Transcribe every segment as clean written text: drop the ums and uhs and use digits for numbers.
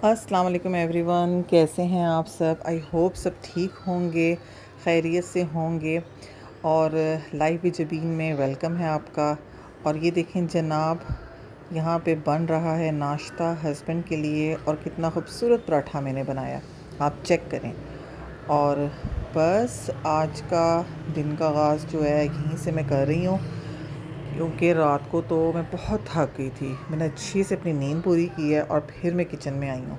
अस्सलाम वालेकुम एवरीवन, कैसे हैं आप सब। आई होप सब ठीक होंगे, खैरियत से होंगे। और लाइव विजबीन में वेलकम है आपका। और ये देखें जनाब, यहाँ पे बन रहा है नाश्ता हस्बैंड के लिए, और कितना खूबसूरत पराठा मैंने बनाया, आप चेक करें। और बस आज का दिन का आगाज़ जो है यहीं से मैं कर रही हूँ, क्योंकि रात को तो मैं बहुत थक गई थी। मैंने अच्छी से अपनी नींद पूरी की है और फिर मैं किचन में आई हूँ।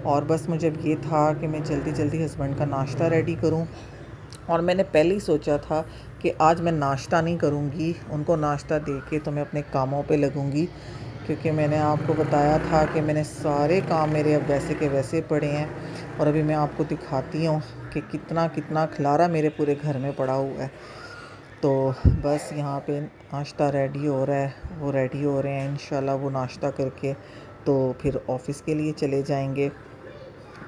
और बस मुझे अब ये था कि मैं जल्दी जल्दी हस्बैंड का नाश्ता रेडी करूँ। और मैंने पहले ही सोचा था कि आज मैं नाश्ता नहीं करूँगी, उनको नाश्ता दे के तो मैं अपने कामों पे लगूँगी। क्योंकि मैंने आपको बताया था कि मैंने सारे काम मेरे अब वैसे के वैसे पड़े हैं। और अभी मैं आपको दिखाती हूँ कि कितना कितना खलारा मेरे पूरे घर में पड़ा हुआ है। तो बस यहाँ पे नाश्ता रेडी हो रहा है, वो रेडी हो रहे हैं। इंशाल्लाह वो नाश्ता करके तो फिर ऑफ़िस के लिए चले जाएंगे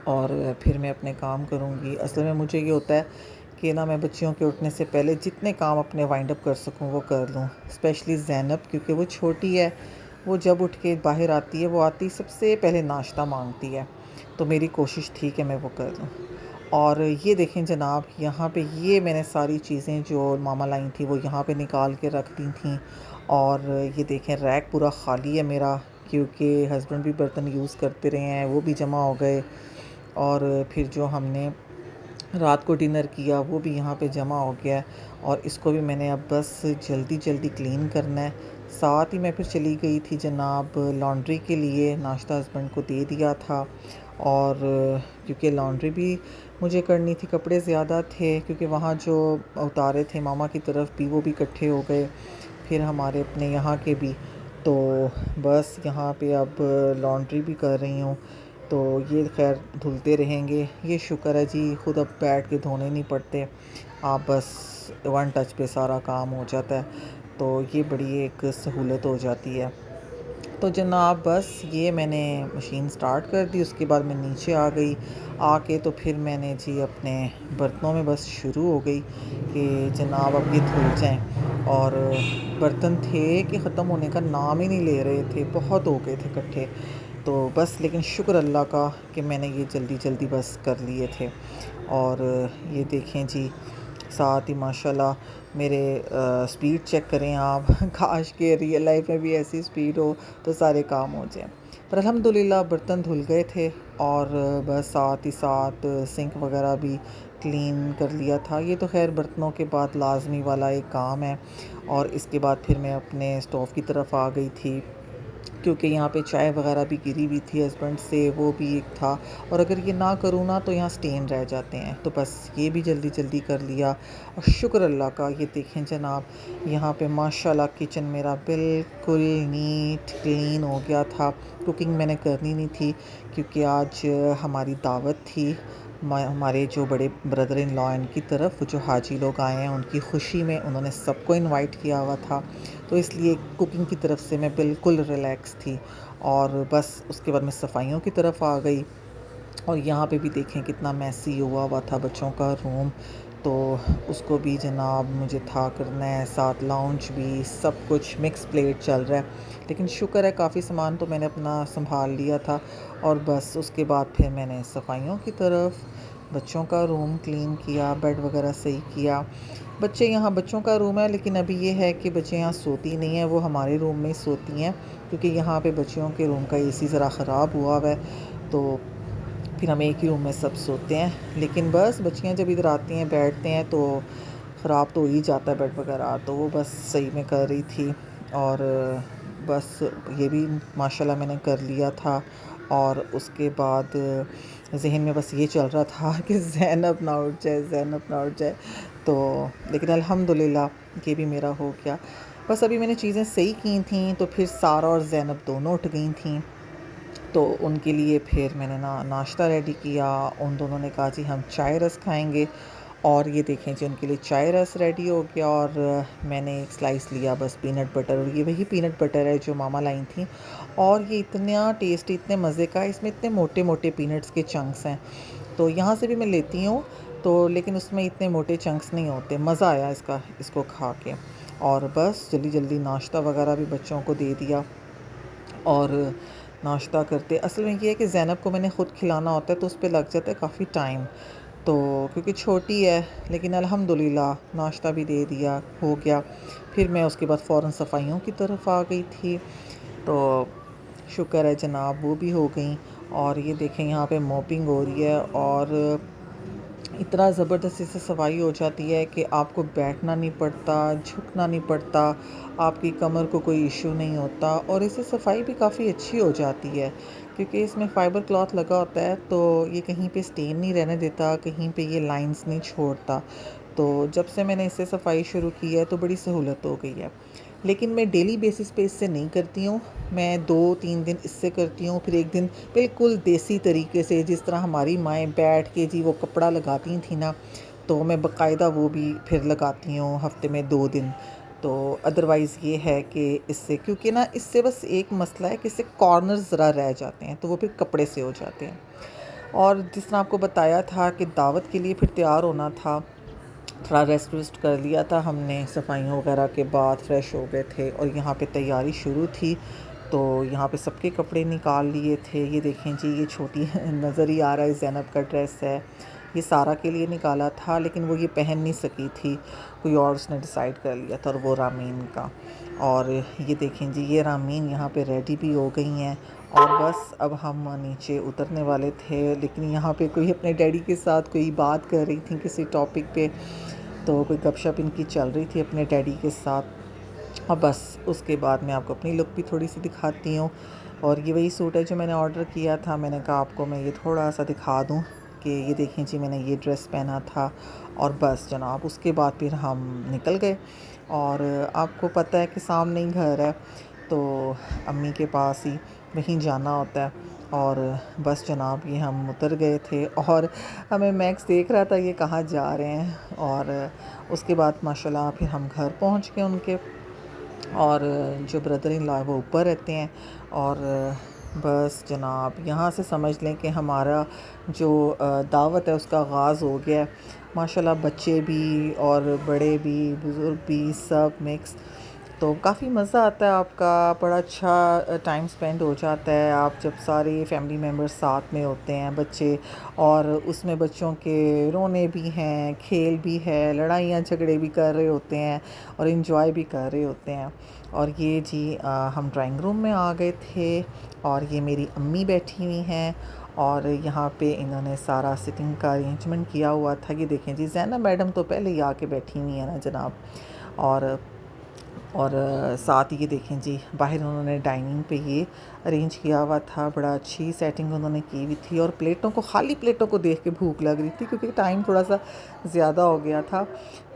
और फिर मैं अपने काम करूँगी। असल में मुझे ये होता है कि ना मैं बच्चियों के उठने से पहले जितने काम अपने वाइंड अप कर सकूँ वो कर लूँ। स्पेशली ज़ैनब, क्योंकि वो छोटी है, वो जब उठ के बाहर आती है, वो आती सबसे पहले नाश्ता मांगती है। तो मेरी कोशिश थी कि मैं वो कर लूँ। और ये देखें जनाब, यहाँ पे ये मैंने सारी चीज़ें जो मामा लाई थी वो यहाँ पे निकाल के रख दी थी। और ये देखें रैक पूरा ख़ाली है मेरा, क्योंकि हस्बैंड भी बर्तन यूज़ करते रहे हैं, वो भी जमा हो गए। और फिर जो हमने रात को डिनर किया वो भी यहाँ पे जमा हो गया है। और इसको भी मैंने अब बस जल्दी जल्दी क्लीन करना है। साथ ही मैं फिर चली गई थी जनाब लॉन्ड्री के लिए, नाश्ता हस्बैंड को दे दिया था। और क्योंकि लॉन्ड्री भी मुझे करनी थी, कपड़े ज़्यादा थे, क्योंकि वहाँ जो उतारे थे मामा की तरफ भी वो भी इकट्ठे हो गए, फिर हमारे अपने यहाँ के भी। तो बस यहाँ पे अब लॉन्ड्री भी कर रही हूँ। तो ये खैर धुलते रहेंगे, ये शुक्र है जी, खुद अब बैठ के धोने नहीं पड़ते, आप बस वन टच पे सारा काम हो जाता है। तो ये बड़ी एक सहूलत हो जाती है। तो जनाब बस ये मैंने मशीन स्टार्ट कर दी, उसके बाद मैं नीचे आ गई। आके तो फिर मैंने जी अपने बर्तनों में बस शुरू हो गई कि जनाब अब ये धुल जाएं। और बर्तन थे कि ख़त्म होने का नाम ही नहीं ले रहे थे, बहुत हो गए थे इकट्ठे। तो बस लेकिन शुक्र अल्लाह का कि मैंने ये जल्दी जल्दी बस कर लिए थे। और ये देखें जी, साथ ही माशाल्लाह मेरे स्पीड चेक करें आप काश के रियल लाइफ में भी ऐसी स्पीड हो तो सारे काम हो जाएं। पर अल्हम्दुलिल्लाह बर्तन धुल गए थे। और बस साथ ही साथ सिंक वगैरह भी क्लीन कर लिया था। ये तो खैर बर्तनों के बाद लाजमी वाला एक काम है। और इसके बाद फिर मैं अपने स्टोव की तरफ आ गई थी, क्योंकि यहाँ पे चाय वगैरह भी गिरी हुई थी हस्बैंड से, वो भी एक था। और अगर ये ना करूँ ना तो यहाँ स्टेन रह जाते हैं, तो बस ये भी जल्दी जल्दी कर लिया। और शुक्र अल्लाह का, ये देखें जनाब, यहाँ पे माशाल्लाह किचन मेरा बिल्कुल नीट क्लीन हो गया था। कुकिंग मैंने करनी नहीं थी, क्योंकि आज हमारी दावत थी। हमारे जो बड़े ब्रदर इन लॉ इनकी तरफ जो हाजी लोग आए हैं, उनकी खुशी में उन्होंने सबको इनवाइट किया हुआ था। तो इसलिए कुकिंग की तरफ से मैं बिल्कुल रिलैक्स थी। और बस उसके बाद मैं सफाइयों की तरफ आ गई। और यहाँ पे भी देखें कितना मैसी हुआ हुआ था बच्चों का रूम, तो उसको भी जनाब मुझे था करना है। साथ लाउंज भी, सब कुछ मिक्स प्लेट चल रहा है। लेकिन शुक्र है काफ़ी सामान तो मैंने अपना संभाल लिया था। और बस उसके बाद फिर मैंने सफाइयों की तरफ, बच्चों का रूम क्लीन किया, बेड वगैरह सही किया। बच्चे यहाँ, बच्चों का रूम है, लेकिन अभी ये है कि बच्चे यहाँ सोती नहीं हैं, वो हमारे रूम में ही सोती हैं, क्योंकि यहाँ पे बच्चियों के रूम का एसी ज़रा ख़राब हुआ है। तो फिर हम एक ही रूम में सब सोते हैं। लेकिन बस बच्चियाँ जब इधर आती हैं बैठते हैं तो ख़राब तो हो ही जाता है बेड वगैरह, तो वो बस सही में कर रही थी। और बस ये भी माशाल्लाह मैंने कर लिया था। और उसके बाद ज़हन में बस ये चल रहा था कि ज़ैनब ना उठ जाए, ज़ैनब ना उठ जाए। तो लेकिन अल्हम्दुलिल्लाह ये भी मेरा हो गया। बस अभी मैंने चीज़ें सही की थी तो फिर सारा और ज़ैनब दोनों उठ गई थीं। तो उनके लिए फिर मैंने नाश्ता रेडी किया। उन दोनों ने कहा जी हम चाय रस खाएंगे। और ये देखें जी उनके लिए चाय रस रेडी हो गया। और मैंने एक स्लाइस लिया बस पीनट बटर, और ये वही पीनट बटर है जो मामा लाई थी। और ये इतना टेस्टी, इतने मज़े का, इसमें इतने मोटे मोटे पीनट्स के चंक्स हैं। तो यहाँ से भी मैं लेती हूँ, तो लेकिन उसमें इतने मोटे चंक्स नहीं होते। मज़ा आया इसको खा के। और बस जल्दी जल्दी नाश्ता वगैरह भी बच्चों को दे दिया। और नाश्ता करते। असल में ये है कि ज़ैनब को मैंने ख़ुद खिलाना होता है तो उस पे लग जाता है काफ़ी टाइम, तो क्योंकि छोटी है, लेकिन अल्हम्दुलिल्लाह नाश्ता भी दे दिया, हो गया। फिर मैं उसके बाद फ़ौरन सफाइयों की तरफ आ गई थी, तो शुक्र है जनाब वो भी हो गई। और ये देखें यहाँ पे मॉपिंग हो रही है और इतना ज़बरदस्ती से सफाई हो जाती है कि आपको बैठना नहीं पड़ता, झुकना नहीं पड़ता, आपकी कमर को कोई इशू नहीं होता और इससे सफाई भी काफ़ी अच्छी हो जाती है क्योंकि इसमें फ़ाइबर क्लॉथ लगा होता है, तो ये कहीं पे स्टेन नहीं रहने देता, कहीं पे ये लाइंस नहीं छोड़ता। तो जब से मैंने इससे सफाई शुरू की है तो बड़ी सहूलत हो गई है। लेकिन मैं डेली बेसिस पे इससे नहीं करती हूँ, मैं 2-3 दिन इससे करती हूँ, फिर एक दिन बिल्कुल देसी तरीके से जिस तरह हमारी माएँ बैठ के जी वो कपड़ा लगाती थी ना, तो मैं बाकायदा वो भी फिर लगाती हूँ हफ़्ते में 2 दिन। तो अदरवाइज़ ये है कि इससे, क्योंकि ना इससे बस एक मसला है कि इससे कॉर्नर्स ज़रा रह जाते हैं, तो वो फिर कपड़े से हो जाते हैं। और जिस तरह आपको बताया था कि दावत के लिए फिर तैयार होना था, थोड़ा रेस्ट वेस्ट कर लिया था हमने, सफाइयों वगैरह के बाद फ़्रेश हो गए थे और यहाँ पे तैयारी शुरू थी। तो यहाँ पे सबके कपड़े निकाल लिए थे। ये देखें जी, ये छोटी नज़र ही आ रहा है, ज़ैनब का ड्रेस है। ये सारा के लिए निकाला था लेकिन वो ये पहन नहीं सकी थी, कोई और उसने डिसाइड कर लिया था, और वो रामीन का। और ये देखें जी, ये रामीन यहाँ पे रेडी भी हो गई हैं और बस अब हम नीचे उतरने वाले थे, लेकिन यहाँ पे कोई अपने डैडी के साथ कोई बात कर रही थी किसी टॉपिक पे, तो कोई गपशप इनकी चल रही थी अपने डैडी के साथ। और बस उसके बाद मैं आपको अपनी लुक भी थोड़ी सी दिखाती हूँ। और ये वही सूट है जो मैंने ऑर्डर किया था, मैंने कहा आपको मैं ये थोड़ा सा दिखा दूँ कि ये देखें जी, मैंने ये ड्रेस पहना था। और बस जनाब उसके बाद फिर हम निकल गए, और आपको पता है कि सामने ही घर है, तो अम्मी के पास ही वहीं जाना होता है। और बस जनाब ये हम उतर गए थे और हमें मैक्स देख रहा था ये कहाँ जा रहे हैं। और उसके बाद माशाल्लाह फिर हम घर पहुँच गए उनके, और जो ब्रदर इन लॉ है वो ऊपर रहते हैं। और बस जनाब यहाँ से समझ लें कि हमारा जो दावत है उसका आगाज़ हो गया है। माशाल्लाह बच्चे भी और बड़े भी, बुज़ुर्ग भी, सब मिक्स। तो काफ़ी मज़ा आता है, आपका बड़ा अच्छा टाइम स्पेंड हो जाता है आप जब सारे फैमिली मेम्बर्स साथ में होते हैं, बच्चे, और उसमें बच्चों के रोने भी हैं, खेल भी है, लड़ाइयाँ झगड़े भी कर रहे होते हैं और इन्जॉय भी कर रहे होते हैं। और ये जी हम ड्राइंग रूम में आ गए थे, और ये मेरी अम्मी बैठी हुई हैं, और यहाँ पे इन्होंने सारा सिटिंग का अरेंजमेंट किया हुआ था। ये देखें जी, ज़ैनब मैडम तो पहले ही आके बैठी हुई है ना जनाब। और साथ ही ये देखें जी, बाहर उन्होंने डाइनिंग पे ये अरेंज किया हुआ था, बड़ा अच्छी सेटिंग उन्होंने की हुई थी। और प्लेटों को, खाली प्लेटों को देख के भूख लग रही थी क्योंकि टाइम थोड़ा सा ज़्यादा हो गया था,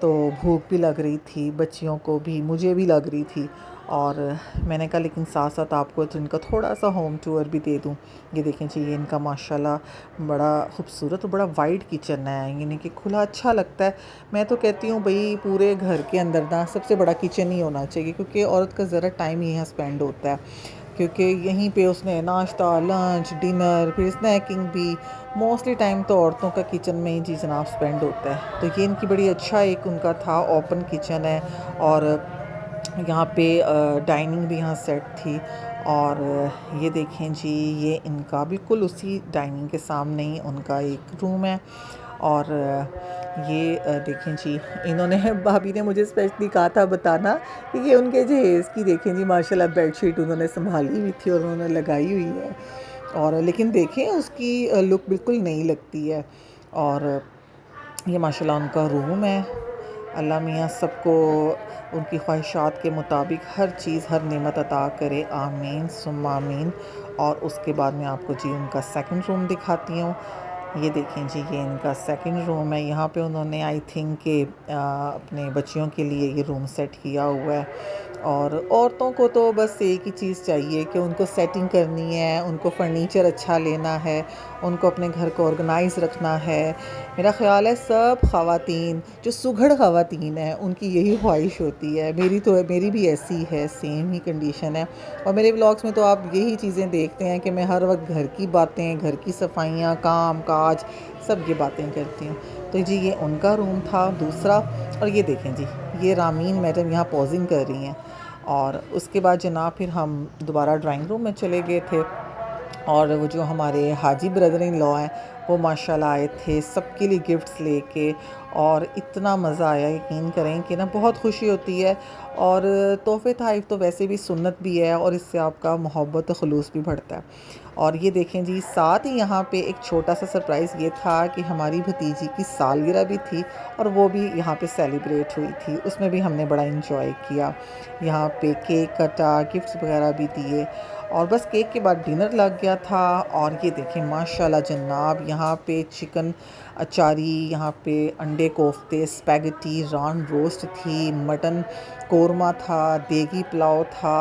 तो भूख भी लग रही थी, बच्चियों को भी, मुझे भी लग रही थी। और मैंने कहा लेकिन साथ साथ आपको तो इनका थोड़ा सा होम टूर भी दे दूं। ये देखें जी, ये इनका माशाल्लाह बड़ा खूबसूरत और बड़ा वाइड किचन है, यानी कि खुला अच्छा लगता है। मैं तो कहती हूँ भाई पूरे घर के अंदर ना सबसे बड़ा किचन ही होना चाहिए, क्योंकि औरत का ज़रा टाइम ही यहाँ स्पेंड होता है, क्योंकि यहीं पे उसने नाश्ता, लंच, डिनर, फिर स्नैकिंग भी, मोस्टली टाइम तो औरतों का किचन में ही जी जनाब स्पेंड होता है। तो ये इनकी बड़ी अच्छा एक उनका था, ओपन किचन है। और यहाँ पे डाइनिंग भी यहाँ सेट थी। और ये देखें जी, ये इनका बिल्कुल उसी डाइनिंग के सामने ही उनका एक रूम है। और ये देखें जी, इन्होंने भाभी ने मुझे स्पेशली कहा था बताना कि ये उनके जहेज़ की देखें जी, माशाल्लाह बेडशीट उन्होंने संभाली हुई थी और उन्होंने लगाई हुई है। और लेकिन देखें उसकी लुक बिल्कुल नहीं लगती है। और ये माशाल्लाह उनका रूम है। अल्लाह मियाँ सबको उनकी ख्वाहिशात के मुताबिक हर चीज़, हर नेमत अता करे, आमीन सुम्मा आमीन। और उसके बाद मैं आपको जी उनका सेकंड रूम दिखाती हूँ। ये देखें जी, ये इनका सेकंड रूम है। यहाँ पे उन्होंने आई थिंक कि अपने बच्चियों के लिए ये रूम सेट किया हुआ है। और औरतों को तो बस एक ही चीज़ चाहिए कि उनको सेटिंग करनी है, उनको फर्नीचर अच्छा लेना है, उनको अपने घर को ऑर्गेनाइज़ रखना है। मेरा ख़्याल है सब ख़वातीन जो सुघड़ ख़वातीन हैं उनकी यही ख्वाहिश होती है। मेरी भी ऐसी है, सेम ही कंडीशन है। और मेरे व्लॉग्स में तो आप यही चीज़ें देखते हैं कि मैं हर वक्त घर की बातें, घर की सफाइयाँ, काम काज, सब ये बातें करती हूँ। तो जी ये उनका रूम था दूसरा। और ये देखें जी, ये रामीन मैडम यहाँ पॉजिंग कर रही हैं। और उसके बाद जनाब फिर हम दोबारा ड्राइंग रूम में चले गए थे। और वो जो हमारे हाजी ब्रदर इन लॉ हैं वो माशाल्लाह आए थे सबके लिए गिफ्ट्स लेके, और इतना मज़ा आया यकीन करें कि ना बहुत खुशी होती है। और तोहफ़े तोहफ़ तो वैसे भी सुन्नत भी है और इससे आपका मोहब्बत ख़ुलूस भी बढ़ता है। और ये देखें जी, साथ ही यहाँ पे एक छोटा सा सरप्राइज़ ये था कि हमारी भतीजी की सालगिरह भी थी और वो भी यहाँ पे सेलिब्रेट हुई थी, उसमें भी हमने बड़ा इंजॉय किया। यहाँ पे केक कटा, गिफ्ट्स वगैरह भी दिए, और बस केक के बाद डिनर लग गया था। और ये देखें माशाल्लाह जनाब, यहाँ पे चिकन अचारी, यहाँ पे अंडे कोफ्ते, स्पैगेटी, रान रोस्ट थी, मटन कोरमा था, देगी पुलाव था,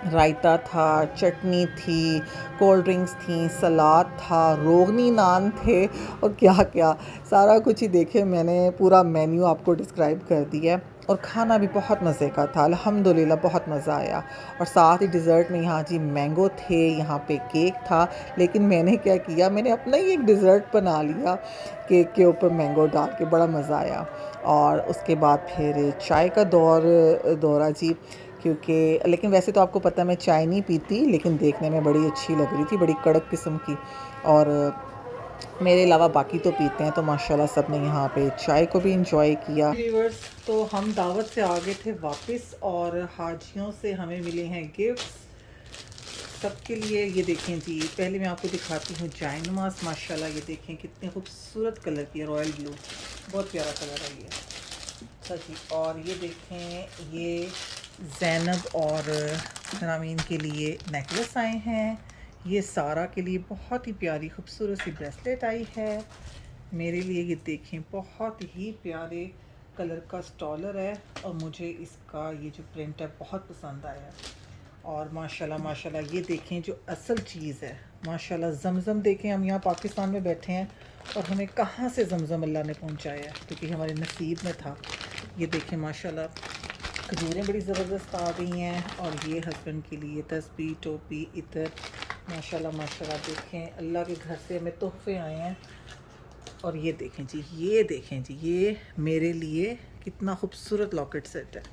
रायता था, चटनी थी, कोल्ड ड्रिंक्स थी, सलाद था, रोगनी नान थे, और क्या क्या सारा कुछ ही देखे मैंने, पूरा मेन्यू आपको डिस्क्राइब कर दिया है। और खाना भी बहुत मज़े का था अल्हम्दुलिल्लाह, बहुत मज़ा आया। और साथ ही डिज़र्ट में यहाँ जी मैंगो थे, यहाँ पे केक था, लेकिन मैंने क्या किया, मैंने अपना ही एक डिज़र्ट बना लिया केक के ऊपर मैंगो डाल के, बड़ा मज़ा आया। और उसके बाद फिर चाय का दौरा जी, क्योंकि लेकिन वैसे तो आपको पता है मैं चाय नहीं पीती, लेकिन देखने में बड़ी अच्छी लग रही थी, बड़ी कड़क किस्म की। और मेरे अलावा बाकी तो पीते हैं, तो माशाल्लाह सब ने यहाँ पे चाय को भी इंजॉय किया। व्यूअर्स, तो हम दावत से आ गए थे वापस, और हाजियों से हमें मिले हैं गिफ्ट्स सबके लिए। ये देखें जी, पहले मैं आपको दिखाती हूँ जाय नमाज। माशाल्लाह ये देखें कितने खूबसूरत कलर की है, रॉयल ब्लू, बहुत प्यारा कलर है ये। अच्छा जी, और ये देखें, ये ज़ैनब और रामीन के लिए नेकलेस आए हैं। ये सारा के लिए बहुत ही प्यारी खूबसूरत सी ब्रेसलेट आई है। मेरे लिए ये देखें बहुत ही प्यारे कलर का स्टॉलर है, और मुझे इसका ये जो प्रिंट है बहुत पसंद आया। और माशाल्लाह माशाल्लाह ये देखें जो असल चीज़ है, माशाल्लाह ज़मज़म देखें, हम यहाँ पाकिस्तान में बैठे हैं और हमें कहाँ से ज़मज़म अल्लाह ने पहुँचाया है, क्योंकि हमारे नसीब में था। ये देखें माशाल्लाह खजूरें बड़ी ज़बरदस्त आ गई हैं, और ये हस्बैंड के लिए तस्बीह, टोपी, इतर, माशाल्लाह माशाल्लाह देखें अल्लाह के घर से हमें तोहफ़े आए हैं। और ये देखें जी, ये देखें जी, ये मेरे लिए कितना खूबसूरत लॉकेट सेट है,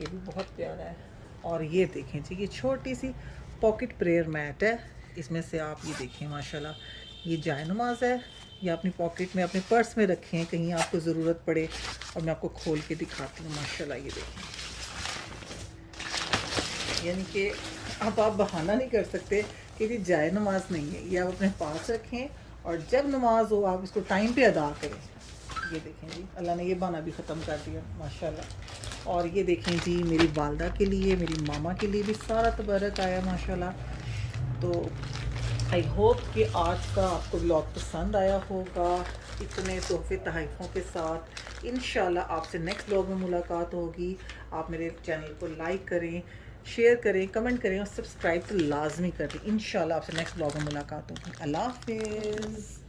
ये भी बहुत प्यारा है। और ये देखें जी, ये छोटी सी पॉकेट प्रेयर मैट है, इसमें से आप ये देखें माशाल्लाह ये जाय नमाज है, ये अपनी पॉकेट में अपने पर्स में रखें कहीं आपको ज़रूरत पड़े। और मैं आपको खोल के दिखाती हूँ, माशाल्लाह ये देखें, यानी कि अब आप बहाना नहीं कर सकते कि ये जाय नमाज नहीं है, ये आप अपने पास रखें और जब नमाज हो आप इसको टाइम पे अदा करें। ये देखें जी, अल्लाह ने ये बहाना भी ख़त्म कर दिया माशाल्लाह। और ये देखें जी, मेरी वालदा के लिए, मेरी मामा के लिए भी सारा तबरक आया माशाल्लाह। तो आई होप कि आज का आपको ब्लॉग पसंद आया होगा, इतने तोहफ़े तोहफ़ों के साथ। इंशाल्लाह आपसे नेक्स्ट ब्लॉग में मुलाकात होगी। आप मेरे चैनल को लाइक करें, शेयर करें, कमेंट करें और सब्सक्राइब तो लाजमी करें। इंशाल्लाह आपसे नेक्स्ट ब्लॉग में मुलाकात होगी। अल्लाह हाफिज़।